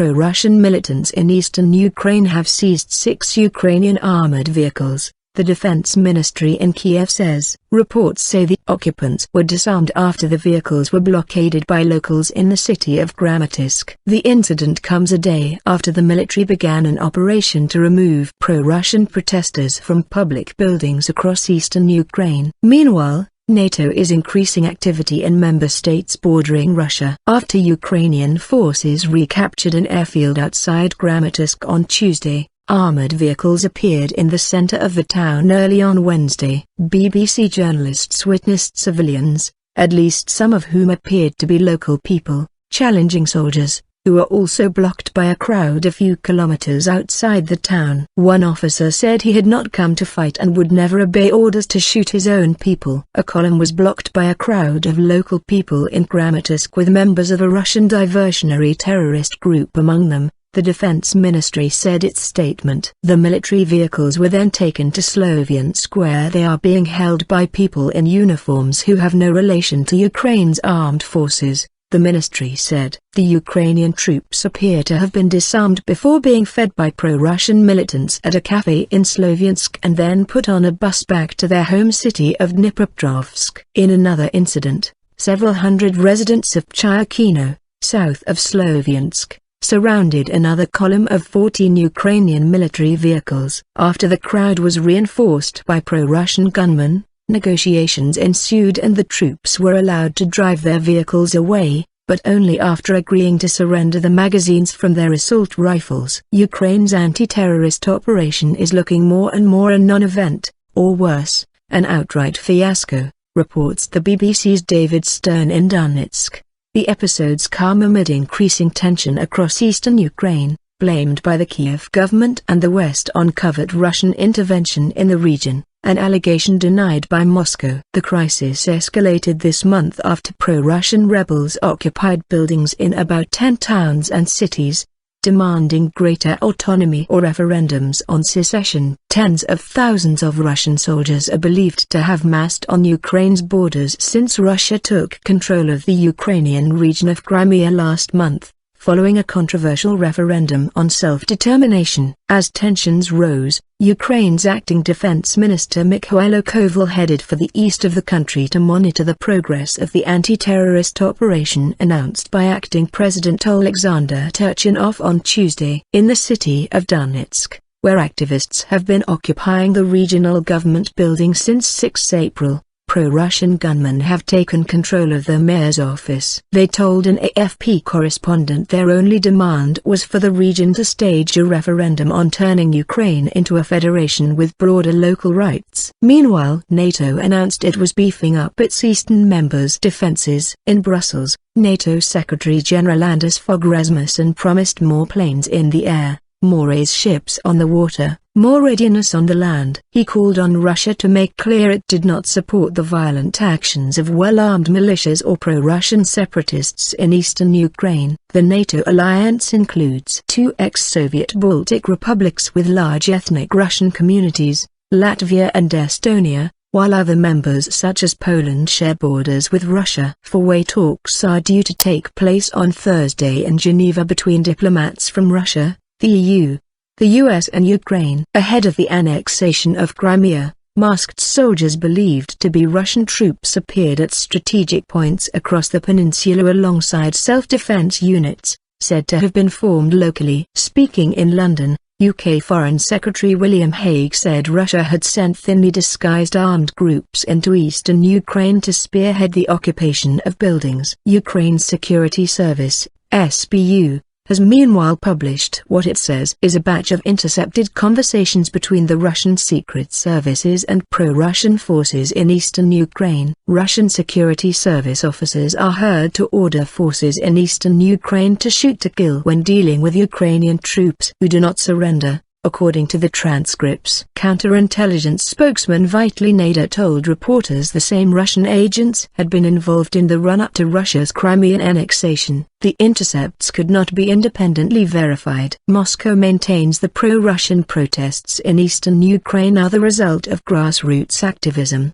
pro-Russian militants in eastern Ukraine have seized 6 Ukrainian armored vehicles, the defense ministry in Kiev says. Reports say the occupants were disarmed after the vehicles were blockaded by locals in the city of Kramatorsk. The incident comes a day after the military began an operation to remove pro-Russian protesters from public buildings across eastern Ukraine. Meanwhile, NATO is increasing activity in member states bordering Russia. After Ukrainian forces recaptured an airfield outside Kramatorsk on Tuesday, armored vehicles appeared in the center of the town early on Wednesday. BBC journalists witnessed civilians, at least some of whom appeared to be local people, challenging soldiers, who were also blocked by a crowd a few kilometers outside the town. One officer said he had not come to fight and would never obey orders to shoot his own people. A column was blocked by a crowd of local people in Kramatorsk with members of a Russian diversionary terrorist group among them, the defense ministry said its statement. The military vehicles were then taken to Sloviansk where they are being held by people in uniforms who have no relation to Ukraine's armed forces, the ministry said. The Ukrainian troops appear to have been disarmed before being fed by pro-Russian militants at a cafe in Sloviansk and then put on a bus back to their home city of Dnipropetrovsk. In another incident, several hundred residents of Chayakino, south of Sloviansk, surrounded another column of 14 Ukrainian military vehicles. After the crowd was reinforced by pro-Russian gunmen, negotiations ensued and the troops were allowed to drive their vehicles away, but only after agreeing to surrender the magazines from their assault rifles. Ukraine's anti-terrorist operation is looking more and more a non-event, or worse, an outright fiasco, reports the BBC's David Stern in Donetsk. The episodes come amid increasing tension across eastern Ukraine, blamed by the Kiev government and the West on covert Russian intervention in the region, an allegation denied by Moscow. The crisis escalated this month after pro-Russian rebels occupied buildings in about 10 towns and cities, demanding greater autonomy or referendums on secession. Tens of thousands of Russian soldiers are believed to have massed on Ukraine's borders since Russia took control of the Ukrainian region of Crimea last month, following a controversial referendum on self-determination. As tensions rose, Ukraine's acting defense minister Mikhailo Koval headed for the east of the country to monitor the progress of the anti-terrorist operation announced by acting President Alexander Turchinov on Tuesday. In the city of Donetsk, where activists have been occupying the regional government building since 6 April, pro-Russian gunmen have taken control of the mayor's office. They told an AFP correspondent their only demand was for the region to stage a referendum on turning Ukraine into a federation with broader local rights. Meanwhile, NATO announced it was beefing up its eastern members' defenses. In Brussels, NATO Secretary-General Anders Fogh Rasmussen promised more planes in the air, more ace ships on the water, more readiness on the land. He called on Russia to make clear it did not support the violent actions of well-armed militias or pro-Russian separatists in eastern Ukraine. The NATO alliance includes 2 ex-Soviet Baltic republics with large ethnic Russian communities, Latvia and Estonia, while other members such as Poland share borders with Russia. Four-way talks are due to take place on Thursday in Geneva between diplomats from Russia, the EU, the US and Ukraine. Ahead of the annexation of Crimea, masked soldiers believed to be Russian troops appeared at strategic points across the peninsula alongside self-defense units, said to have been formed locally. Speaking in London, UK Foreign Secretary William Hague said Russia had sent thinly disguised armed groups into eastern Ukraine to spearhead the occupation of buildings. Ukraine's Security Service, SBU, has meanwhile published what it says is a batch of intercepted conversations between the Russian secret services and pro-Russian forces in eastern Ukraine. Russian security service officers are heard to order forces in eastern Ukraine to shoot to kill when dealing with Ukrainian troops who do not surrender, according to the transcripts. Counterintelligence spokesman Vitaly Nader told reporters the same Russian agents had been involved in the run-up to Russia's Crimean annexation. The intercepts could not be independently verified. Moscow maintains the pro-Russian protests in eastern Ukraine are the result of grassroots activism.